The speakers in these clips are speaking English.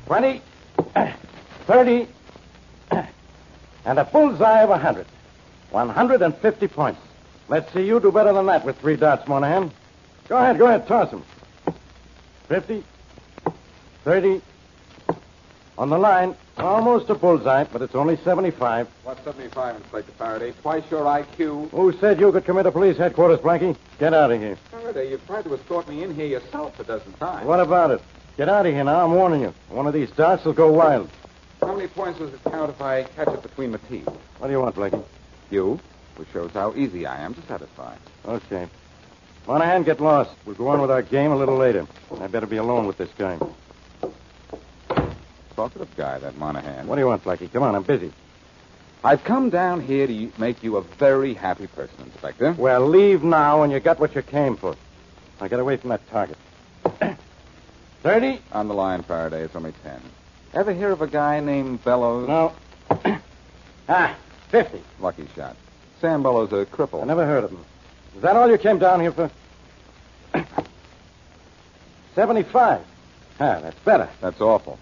$20, $30, and a bullseye of 100. 150 points. Let's see you do better than that with 3 dots, Monahan. Go ahead, toss them. 50, 30. On the line, almost a bullseye, but it's only 75. What's 75, Inspector Farraday? Twice your IQ. Who said you could come into police headquarters, Blackie? Get out of here. Farraday, you've tried to escort me in here yourself a dozen times. What about it? Get out of here now, I'm warning you. One of these darts will go wild. How many points does it count if I catch it between the teeth? What do you want, Blackie? You, which shows how easy I am to satisfy. Okay. Monahan, get lost. We'll go on with our game a little later. I better be alone with this guy. Talkative guy, that Monahan. What do you want, Blackie? Come on, I'm busy. I've come down here to make you a very happy person, Inspector. Well, leave now and you got what you came for. Now get away from that target. 30? On the line, Farraday. It's only 10. Ever hear of a guy named Bellows? No. 50. Lucky shot. Sam Bellows, a cripple. I never heard of him. Is that all you came down here for? 75. That's better. That's awful.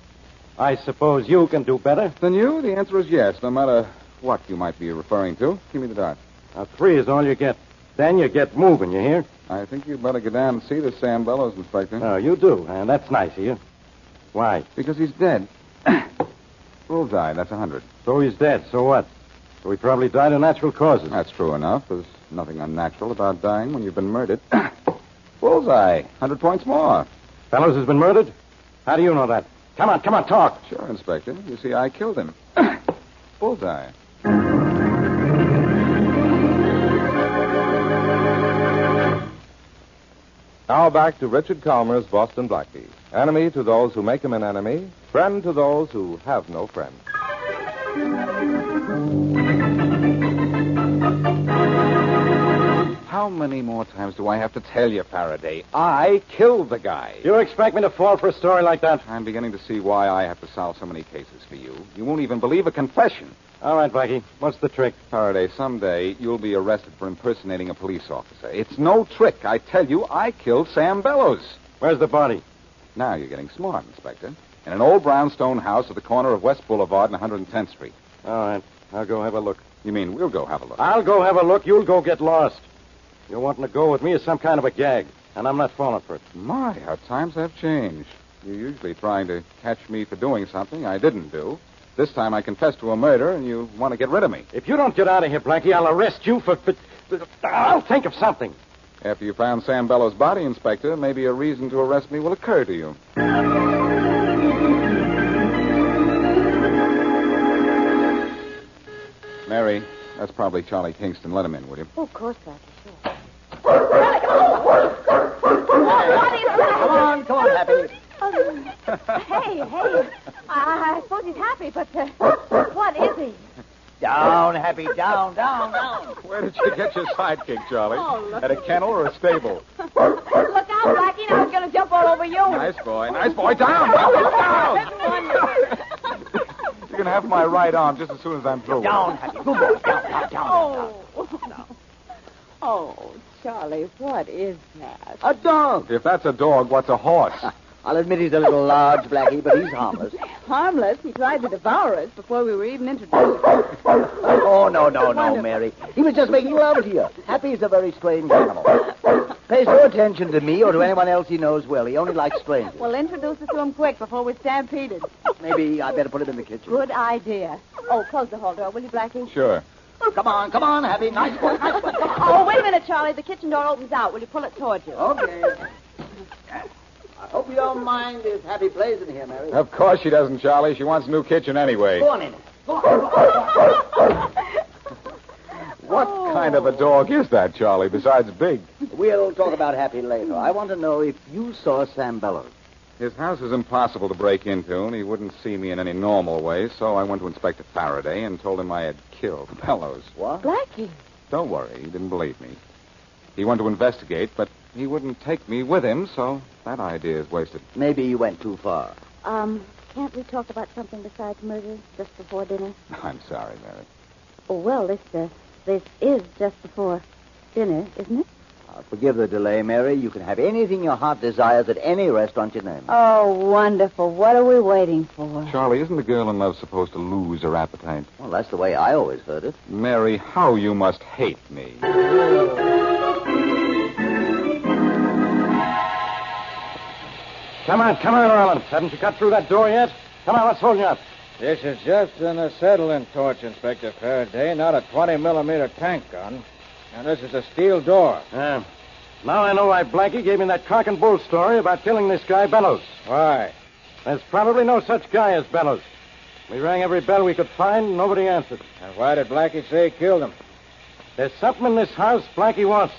I suppose you can do better. Than you? The answer is yes, no matter what you might be referring to. Give me the dart. Now, 3 is all you get. Then you get moving, you hear? I think you'd better go down and see this Sam Bellows, Inspector. Oh, you do, and that's nice of you. Why? Because he's dead. Bullseye, that's 100. So he's dead, so what? So he probably died of natural causes. That's true enough. There's nothing unnatural about dying when you've been murdered. Bullseye, 100 points more. Bellows has been murdered? How do you know that? Come on, talk. Sure, Inspector. You see, I killed him. Bullseye. Now back to Richard Calmer's Boston Blackie. Enemy to those who make him an enemy, friend to those who have no friend. How many more times do I have to tell you, Farraday? I killed the guy. You expect me to fall for a story like that? I'm beginning to see why I have to solve so many cases for you. You won't even believe a confession. All right, Blackie. What's the trick? Farraday, someday you'll be arrested for impersonating a police officer. It's no trick. I tell you, I killed Sam Bellows. Where's the body? Now you're getting smart, Inspector. In an old brownstone house at the corner of West Boulevard and 110th Street. All right. I'll go have a look. You mean we'll go have a look? I'll go have a look. You'll go get lost. You're wanting to go with me is some kind of a gag, and I'm not falling for it. My, how times have changed. You're usually trying to catch me for doing something I didn't do. This time I confess to a murder, and you want to get rid of me. If you don't get out of here, Blackie, I'll arrest you for... I'll think of something. After you found Sam Bellows' body, Inspector, maybe a reason to arrest me will occur to you. Mary, that's probably Charlie Kingston. Let him in, will you? Oh, of course, Blackie, sure. What is that? Come on, Happy. Hey. I suppose he's happy, but what is he? Down, Happy, down. Where did you get your sidekick, Charlie? Oh, look. At a kennel or a stable? Look out, Blackie. Now he's going to jump all over you. Nice boy. Down. You're going to have my right arm just as soon as I'm through. Down, Happy. Good boy. Down. Oh, Charlie, what is that? A dog. If that's a dog, what's a horse? I'll admit he's a little large, Blackie, but he's harmless. Harmless. He tried to devour us before we were even introduced. Oh, no, Mary. He was just making love to you. Happy's a very strange animal. Pays no attention to me or to anyone else he knows well. He only likes strangers. Well, introduce us to him quick before we're stampeded. Maybe I better put him in the kitchen. Good idea. Oh, close the hall door, will you, Blackie? Sure. Oh, come on, Happy. Nice boy. Oh, wait a minute, Charlie. The kitchen door opens out. Will you pull it towards you? Okay. I hope you don't mind this Happy plays in here, Mary. Of course she doesn't, Charlie. She wants a new kitchen anyway. Go on in. Go on. What kind of a dog is that, Charlie, besides big? We'll talk about Happy later. I want to know if you saw Sam Bellows. His house is impossible to break into, and he wouldn't see me in any normal way, so I went to Inspector Farraday and told him I had killed Bellows. What? Blackie. Don't worry, he didn't believe me. He wanted to investigate, but he wouldn't take me with him, so that idea is wasted. Maybe you went too far. Can't we talk about something besides murder just before dinner? I'm sorry, Mary. Oh, well, this is just before dinner, isn't it? Forgive the delay, Mary. You can have anything your heart desires at any restaurant you name. Oh, wonderful. What are we waiting for? Charlie, isn't the girl in love supposed to lose her appetite? Well, that's the way I always heard it. Mary, how you must hate me. Come on, Rollins. Haven't you cut through that door yet? Come on, let's hold you up. This is just an acetylene torch, Inspector Farraday, not a 20-millimeter tank gun. And this is a steel door. Yeah. Now I know why Blackie gave me that cock and bull story about killing this guy, Bellows. Why? There's probably no such guy as Bellows. We rang every bell we could find, and nobody answered. And why did Blackie say he killed him? There's something in this house Blackie wants,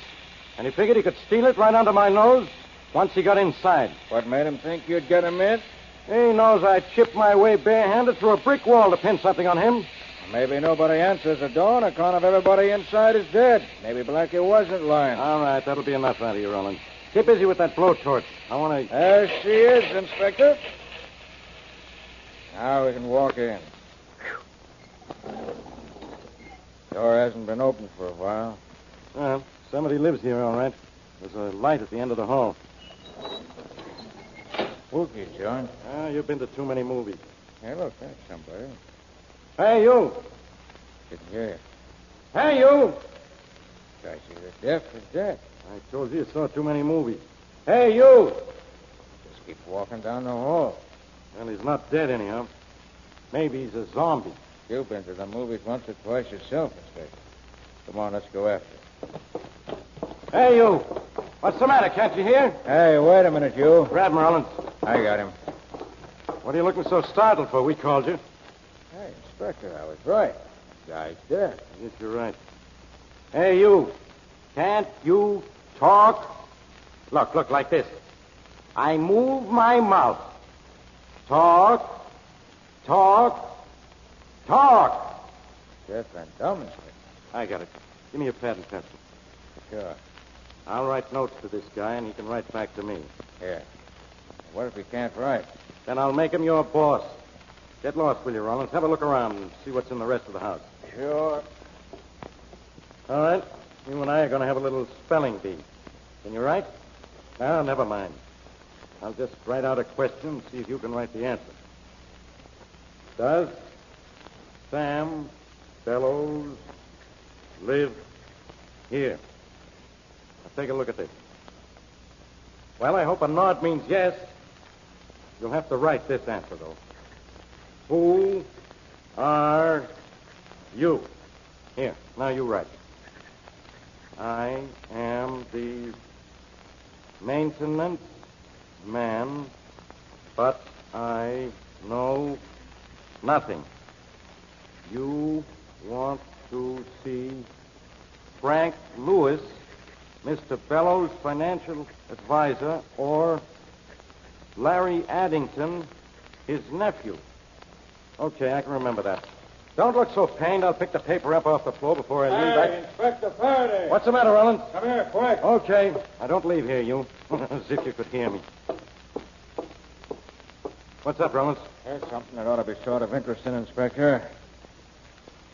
and he figured he could steal it right under my nose once he got inside. What made him think you'd get him in? He knows I chipped my way barehanded through a brick wall to pin something on him. Maybe nobody answers the door on account of everybody inside is dead. Maybe Blackie wasn't lying. All right, that'll be enough out of you, Rollins. Get busy with that blowtorch. I want to... There she is, Inspector. Now we can walk in. Door hasn't been opened for a while. Well, somebody lives here, all right. There's a light at the end of the hall. Spooky, John. Ah, you've been to too many movies. Hey, look, that's somebody. Hey, you. Didn't hear you. Hey, you. I see the deaf is dead. I told you saw too many movies. Hey, you. Just keep walking down the hall. Well, he's not dead anyhow. Maybe he's a zombie. You've been to the movies once or twice yourself, Inspector. Come on, let's go after it. Hey, you. What's the matter? Can't you hear? Hey, wait a minute, you. Grab him, Rollins. I got him. What are you looking so startled for? We called you. Hey, Inspector, I was right. The guy's dead. Yes, you're right. Hey, you. Can't you talk? Look, like this. I move my mouth. Talk. Deaf and dumb, Inspector. I got it. Give me a pad and pencil. Sure. I'll write notes to this guy, and he can write back to me. Here. What if he can't write? Then I'll make him your boss. Get lost, will you, Rollins? Have a look around and see what's in the rest of the house. Sure. All right. You and I are going to have a little spelling bee. Can you write? No, never mind. I'll just write out a question and see if you can write the answer. Does Sam Bellows live here? Now take a look at this. Well, I hope a nod means yes. You'll have to write this answer, though. Who are you? Here, now you write. I am the maintenance man, but I know nothing. You want to see Frank Lewis, Mr. Bellows' financial advisor, or Larry Addington, his nephew. Okay, I can remember that. Don't look so pained. I'll pick the paper up off the floor before I leave. Hey, Inspector Farraday. What's the matter, Rollins? Come here, quick. Okay. I don't leave here, you. As if you could hear me. What's up, Rollins? Here's something that ought to be sort of interesting, Inspector.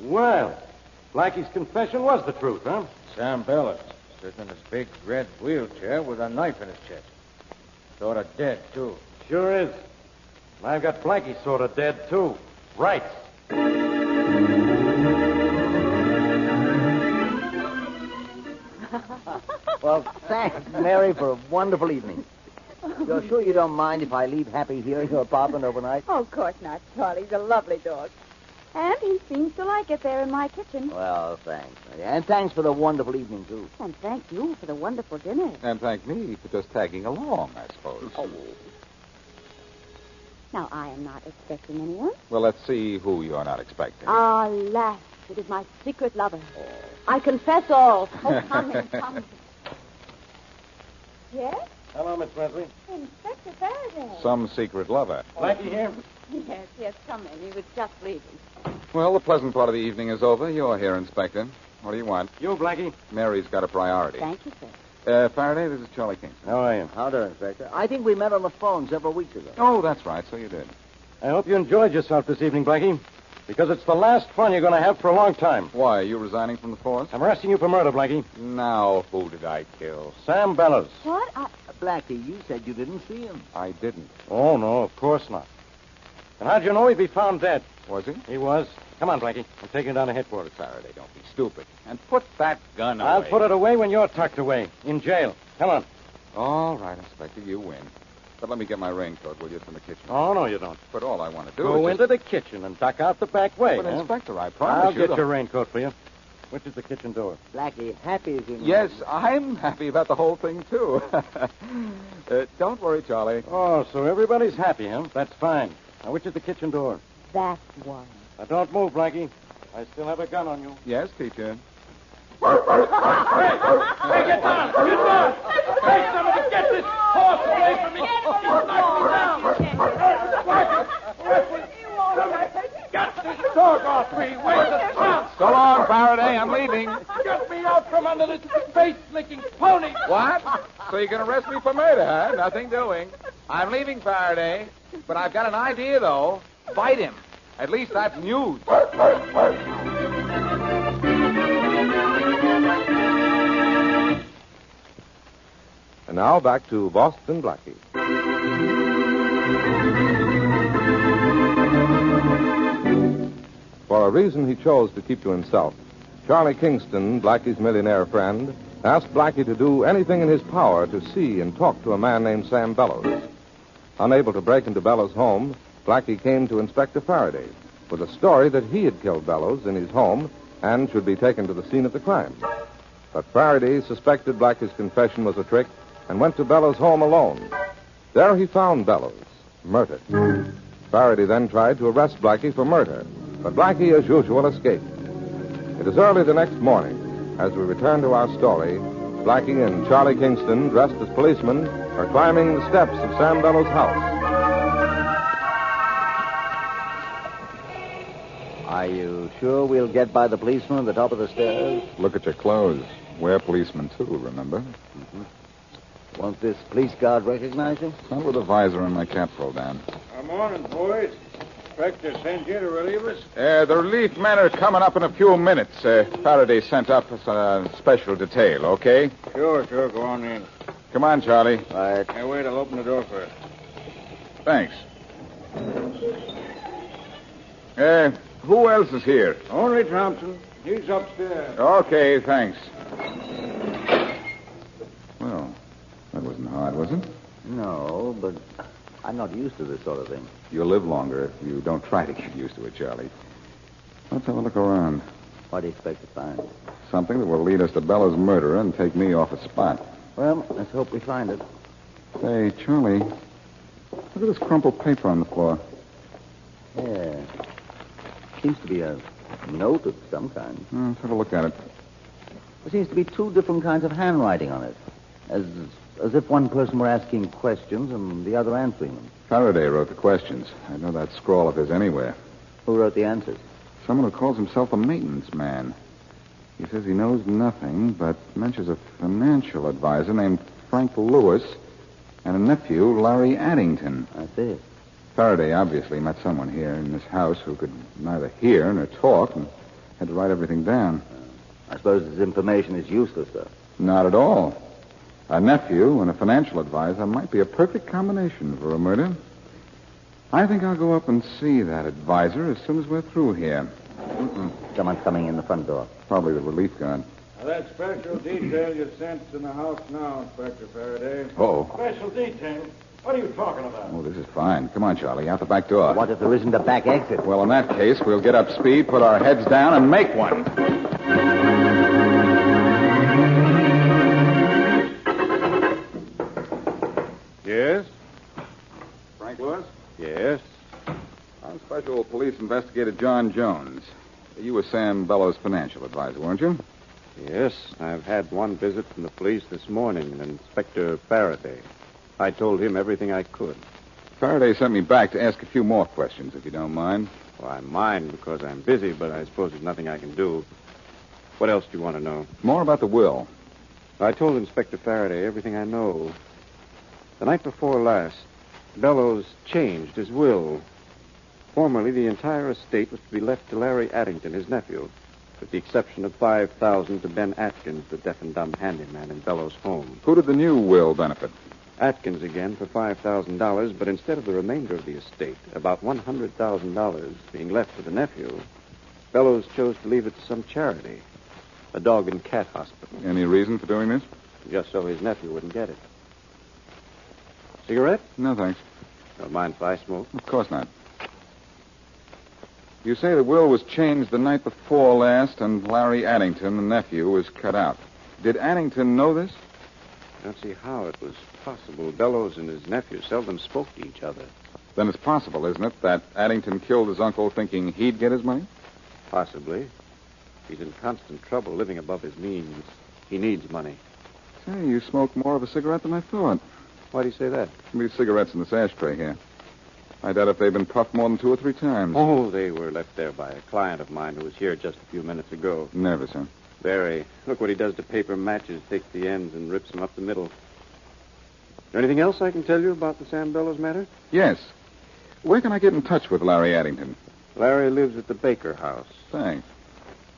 Well, Blackie's confession was the truth, huh? Sam Bellows, sitting in his big red wheelchair with a knife in his chest. Sort of dead, too. Sure is. And I've got Blackie sort of dead, too. Right. Well, thanks, Mary, for a wonderful evening. You're sure you don't mind if I leave Happy here in your apartment overnight? Oh, of course not, Charlie. He's a lovely dog. And he seems to like it there in my kitchen. Well, thanks. And thanks for the wonderful evening, too. And thank you for the wonderful dinner. And thank me for just tagging along, I suppose. Oh. Now, I am not expecting anyone. Well, let's see who you're not expecting. Alas, it is my secret lover. I confess all. Oh, come in, come in. Yes? Hello, Miss Wesley. Inspector Farraday. Some secret lover. Blackie here? Yes, come in. He was just leaving. Well, the pleasant part of the evening is over. You're here, Inspector. What do you want? You, Blackie? Mary's got a priority. Thank you, sir. Faraday, this is Charlie Kingston. How are you? How do, Inspector? I think we met on the phone several weeks ago. Oh, that's right. So you did. I hope you enjoyed yourself this evening, Blackie, because it's the last fun you're going to have for a long time. Why, are you resigning from the force? I'm arresting you for murder, Blackie. Now, who did I kill? Sam Bellows. What? Blackie, you said you didn't see him. I didn't. Oh, no, of course not. And how'd you know he'd be found dead? Was he? He was. Come on, Blackie. I'm taking you down to headquarters. Faraday, don't be stupid. And put that gun away. I'll put it away when you're tucked away. In jail. Come on. All right, Inspector, you win. But let me get my raincoat, will you? It's in the kitchen. Oh, no, you don't. But all I want to do Go is into the kitchen and duck out the back way. But, huh? Inspector, I promise I'll you... get your raincoat for you. Which is the kitchen door? Blackie, happy as in... Yes, I'm happy about the whole thing, too. Don't worry, Charlie. Oh, so everybody's happy, huh? That's fine. Now, which is the kitchen door? That one. Now, don't move, Blackie. I still have a gun on you. Yes, teacher. Hey, get down! Get down! Hey, somebody, get this horse away from me! You knocked me down! Get this dog off me! Where's the trunk? So long, Faraday. I'm leaving. Get me out from under this face-licking pony! What? So you're going to arrest me for murder, huh? Nothing doing. I'm leaving, Faraday. But I've got an idea, though. Fight him. At least that's news. And now back to Boston Blackie. For a reason he chose to keep to himself, Charlie Kingston, Blackie's millionaire friend, asked Blackie to do anything in his power to see and talk to a man named Sam Bellows. Unable to break into Bellows' home, Blackie came to Inspector Farraday with a story that he had killed Bellows in his home and should be taken to the scene of the crime. But Farraday suspected Blackie's confession was a trick and went to Bellows' home alone. There he found Bellows, murdered. Farraday then tried to arrest Blackie for murder, but Blackie, as usual, escaped. It is early the next morning. As we return to our story, Blackie and Charlie Kingston, dressed as policemen, are climbing the steps of Sam Bellows' house. Are you sure we'll get by the policeman at the top of the stairs? Look at your clothes. We're policemen, too, remember? Won't this police guard recognize him? Not with a visor and my cap pulled down. Good morning, boys. Inspector sent you to relieve us? The relief men are coming up in a few minutes. Faraday sent up a special detail, okay? Sure, go on in. Come on, Charlie. Right. Hey, wait, I'll open the door first. Thanks. Who else is here? Only Thompson. He's upstairs. Okay, thanks. Well, that wasn't hard, was it? No, but I'm not used to this sort of thing. You'll live longer if you don't try to get used to it, Charlie. Let's have a look around. What do you expect to find? Something that will lead us to Bella's murderer and take me off the spot. Well, let's hope we find it. Say, Charlie, look at this crumpled paper on the floor. Yeah. Seems to be a note of some kind. Let's have a look at it. There seems to be two different kinds of handwriting on it. As if one person were asking questions and the other answering them. Faraday wrote the questions. I'd know that scrawl of his anywhere. Who wrote the answers? Someone who calls himself a maintenance man. He says he knows nothing, but mentions a financial advisor named Frank Lewis and a nephew, Larry Addington. I see. Faraday obviously met someone here in this house who could neither hear nor talk and had to write everything down. I suppose this information is useless, though. Not at all. A nephew and a financial advisor might be a perfect combination for a murder. I think I'll go up and see that advisor as soon as we're through here. Someone's coming in the front door. Probably the relief guard. Now, that special detail you sent in the house now, Inspector Farraday. Oh. Special detail? What are you talking about? Oh, this is fine. Come on, Charlie, out the back door. What if there isn't a back exit? Well, in that case, we'll get up speed, put our heads down, and make one. Yes? Frank Lewis? Yes. I'm Special Police Investigator John Jones. You were Sam Bellows' financial advisor, weren't you? Yes, I've had one visit from the police this morning, Inspector Farraday. I told him everything I could. Faraday sent me back to ask a few more questions, if you don't mind. Well, I mind because I'm busy, but I suppose there's nothing I can do. What else do you want to know? More about the will. I told Inspector Farraday everything I know. The night before last, Bellows changed his will. Formerly, the entire estate was to be left to Larry Addington, his nephew, with the exception of $5,000 to Ben Atkins, the deaf and dumb handyman in Bellows' home. Who did the new will benefit? Atkins again for $5,000, but instead of the remainder of the estate, about $100,000 being left to the nephew, Bellows chose to leave it to some charity, a dog and cat hospital. Any reason for doing this? Just so his nephew wouldn't get it. Cigarette? No, thanks. Don't mind if I smoke. Of course not. You say the will was changed the night before last, and Larry Addington, the nephew, was cut out. Did Addington know this? I don't see how it was possible. Bellows and his nephew seldom spoke to each other. Then it's possible, isn't it, that Addington killed his uncle thinking he'd get his money? Possibly. He's in constant trouble living above his means. He needs money. Say, you smoke more of a cigarette than I thought. Why do you say that? These cigarettes in this ashtray here. I doubt if they've been puffed more than 2 or 3 times. Oh, they were left there by a client of mine who was here just a few minutes ago. Nervous, huh? Very. Look what he does to paper matches. Takes the ends and rips them up the middle. Is there anything else I can tell you about the Sam Bellows matter? Yes. Where can I get in touch with Larry Addington? Larry lives at the Baker house. Thanks.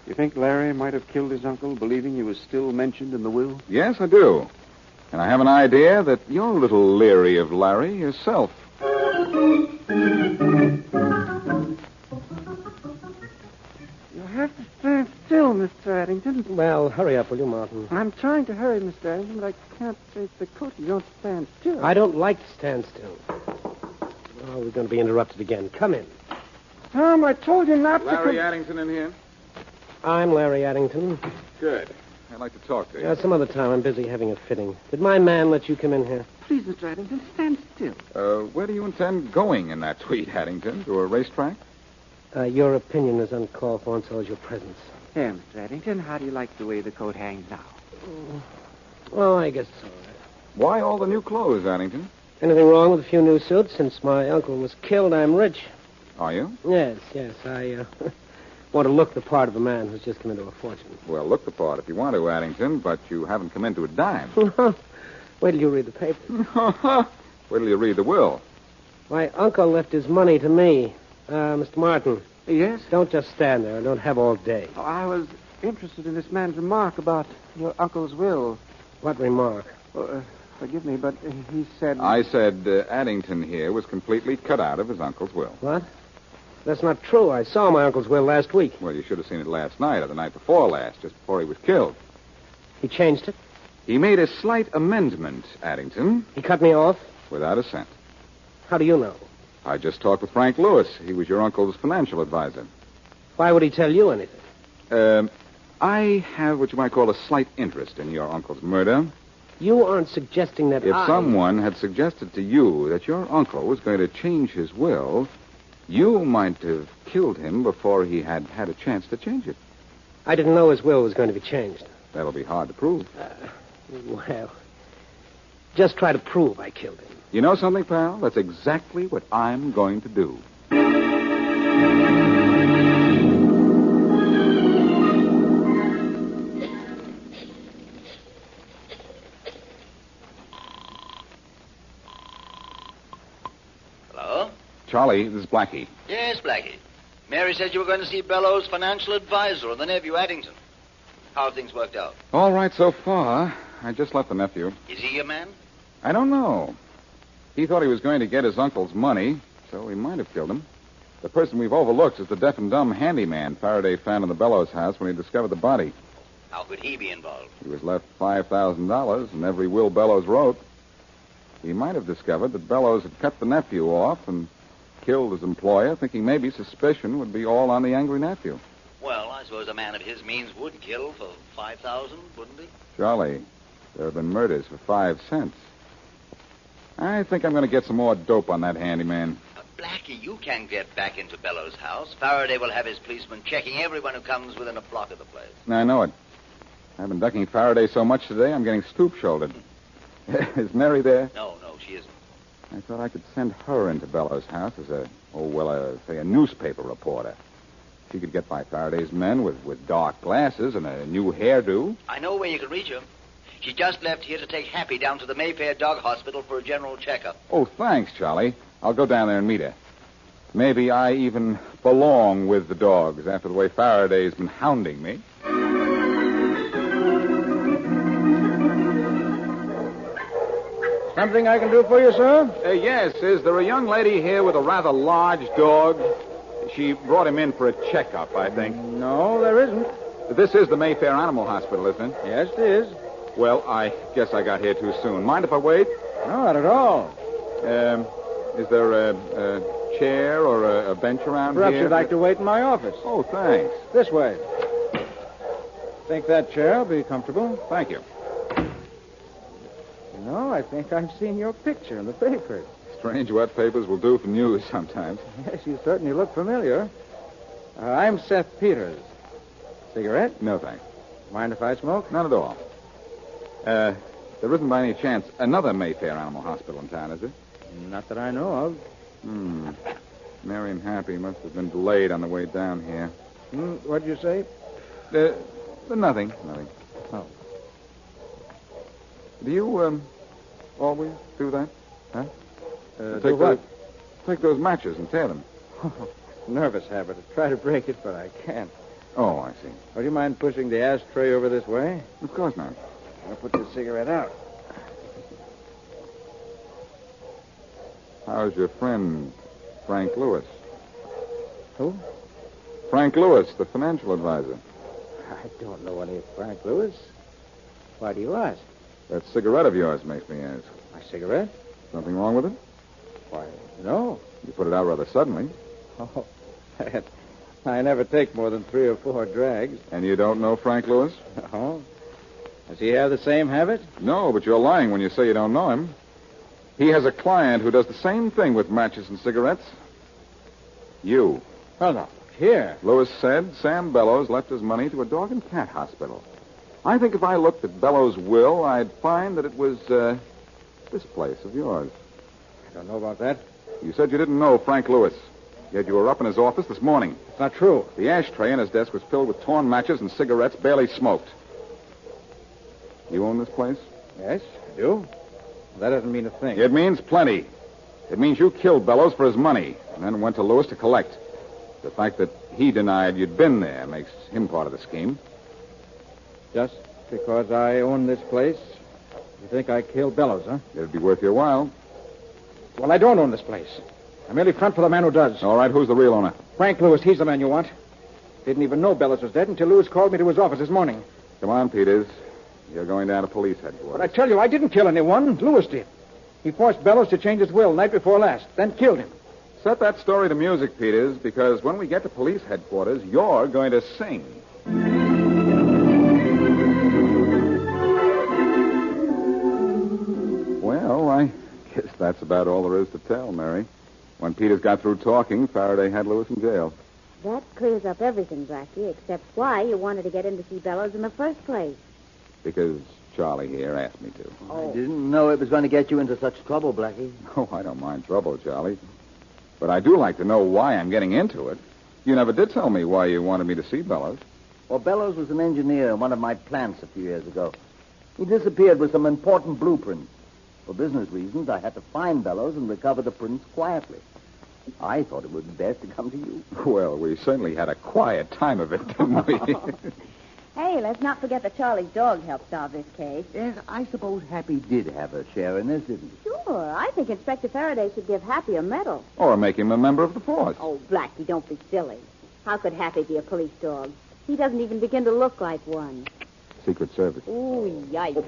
You think Larry might have killed his uncle, believing he was still mentioned in the will? Yes, I do. And I have an idea that you're a little leery of Larry yourself. You'll have to stand still, Mr. Addington. Well, hurry up, will you, Martin? I'm trying to hurry, Mr. Addington, but I can't face the coat. You don't stand still. I don't like to stand still. Oh, we're going to be interrupted again. Come in. Tom, I told you not Larry to... Addington in here? I'm Larry Addington. Good. I'd like to talk to you. Some other time. I'm busy having a fitting. Did my man let you come in here? Please, Mr. Addington, stand still. Where do you intend going in that tweet, Addington? To a racetrack? Your opinion is uncalled for, and so is your presence. Here, Mr. Addington, how do you like the way the coat hangs now? Well, I guess it's all right. Why all the new clothes, Addington? Anything wrong with a few new suits? Since my uncle was killed, I'm rich. Are you? Yes. I want to look the part of a man who's just come into a fortune. Well, look the part if you want to, Addington, but you haven't come into a dime. Wait till you read the paper. Wait till you read the will. My uncle left his money to me. Mr. Martin. Yes? Don't just stand there. Don't have all day. Oh, I was interested in this man's remark about your uncle's will. What remark? Forgive me, but he said... I said Addington here was completely cut out of his uncle's will. What? That's not true. I saw my uncle's will last week. Well, you should have seen it last night or the night before last, just before he was killed. He changed it? He made a slight amendment, Addington. He cut me off? Without a cent. How do you know? I just talked with Frank Lewis. He was your uncle's financial advisor. Why would he tell you anything? I have what you might call a slight interest in your uncle's murder. You aren't suggesting that If someone had suggested to you that your uncle was going to change his will, you might have killed him before he had had a chance to change it. I didn't know his will was going to be changed. That'll be hard to prove. Well, just try to prove I killed him. You know something, pal? That's exactly what I'm going to do. Hello? Charlie, this is Blackie. Yes, Blackie. Mary said you were going to see Bellows' financial advisor and the nephew, Addington. How have things worked out? All right so far. I just left the nephew. Is he your man? I don't know. He thought he was going to get his uncle's money, so he might have killed him. The person we've overlooked is the deaf and dumb handyman Faraday found in the Bellows house when he discovered the body. How could he be involved? He was left $5,000 in every will Bellows wrote. He might have discovered that Bellows had cut the nephew off and killed his employer, thinking maybe suspicion would be all on the angry nephew. Well, I suppose a man of his means would kill for $5,000, wouldn't he? Charlie, there have been murders for 5 cents. I think I'm going to get some more dope on that handyman. Blackie, you can get back into Bellows' house. Faraday will have his policemen checking everyone who comes within a block of the place. I know it. I've been ducking Faraday so much today, I'm getting stoop-shouldered. Is Mary there? No, she isn't. I thought I could send her into Bellows' house as a newspaper reporter. She could get by Faraday's men with dark glasses and a new hairdo. I know where you can reach her. She just left here to take Happy down to the Mayfair Dog Hospital for a general checkup. Oh, thanks, Charlie. I'll go down there and meet her. Maybe I even belong with the dogs after the way Faraday's been hounding me. Something I can do for you, sir? Yes. Is there a young lady here with a rather large dog? She brought him in for a checkup, I think. No, there isn't. This is the Mayfair Animal Hospital, isn't it? Yes, it is. Well, I guess I got here too soon. Mind if I wait? No, not at all. Is there a chair or a bench around Perhaps here? you'd like to wait in my office. Oh, thanks. This way. Think that chair will be comfortable? Thank you. No, I think I've seen your picture in the papers. Strange what papers will do for news sometimes. Yes, you certainly look familiar. I'm Seth Peters. Cigarette? No, thanks. Mind if I smoke? Not at all. There isn't by any chance another Mayfair Animal Hospital in town, is there? Not that I know of. Mary and Happy must have been delayed on the way down here. What'd you say? Nothing. Oh. Do you, always do that? Huh? Take what? Take those matches and tear them. Nervous habit. I try to break it, but I can't. Oh, I see. Would you mind pushing the ashtray over this way? Of course not. I'll put this cigarette out. How's your friend, Frank Lewis? Who? Frank Lewis, the financial advisor. I don't know any Frank Lewis. Why do you ask? That cigarette of yours makes me ask. My cigarette? Something wrong with it? Why, no. You put it out rather suddenly. Oh, I never take more than 3 or 4 drags. And you don't know Frank Lewis? Oh. Does he have the same habit? No, but you're lying when you say you don't know him. He has a client who does the same thing with matches and cigarettes. You. Well, no. Here. Lewis said Sam Bellows left his money to a dog and cat hospital. I think if I looked at Bellows' will, I'd find that it was, this place of yours. I don't know about that. You said you didn't know Frank Lewis. Yet you were up in his office this morning. It's not true. The ashtray in his desk was filled with torn matches and cigarettes barely smoked. You own this place? Yes, I do. That doesn't mean a thing. It means plenty. It means you killed Bellows for his money and then went to Lewis to collect. The fact that he denied you'd been there makes him part of the scheme. Just because I own this place, you think I killed Bellows, huh? It'd be worth your while. Well, I don't own this place. I merely front for the man who does. All right, who's the real owner? Frank Lewis, he's the man you want. Didn't even know Bellows was dead until Lewis called me to his office this morning. Come on, Peters. You're going down to police headquarters. But I tell you, I didn't kill anyone. Lewis did. He forced Bellows to change his will night before last, then killed him. Set that story to music, Peters, because when we get to police headquarters, you're going to sing. Well, I guess that's about all there is to tell, Mary. When Peters got through talking, Faraday had Lewis in jail. That clears up everything, Blackie, except why you wanted to get in to see Bellows in the first place. Because Charlie here asked me to. I didn't know it was going to get you into such trouble, Blackie. Oh, I don't mind trouble, Charlie. But I do like to know why I'm getting into it. You never did tell me why you wanted me to see Bellows. Well, Bellows was an engineer in one of my plants a few years ago. He disappeared with some important blueprints. For business reasons, I had to find Bellows and recover the prints quietly. I thought it would be best to come to you. Well, we certainly had a quiet time of it, didn't we? Hey, let's not forget that Charlie's dog helped solve this case. Yes, I suppose Happy did have a share in this, didn't he? Sure. I think Inspector Farraday should give Happy a medal. Or make him a member of the force. Oh, Blackie, don't be silly. How could Happy be a police dog? He doesn't even begin to look like one. Secret Service. Ooh, yikes.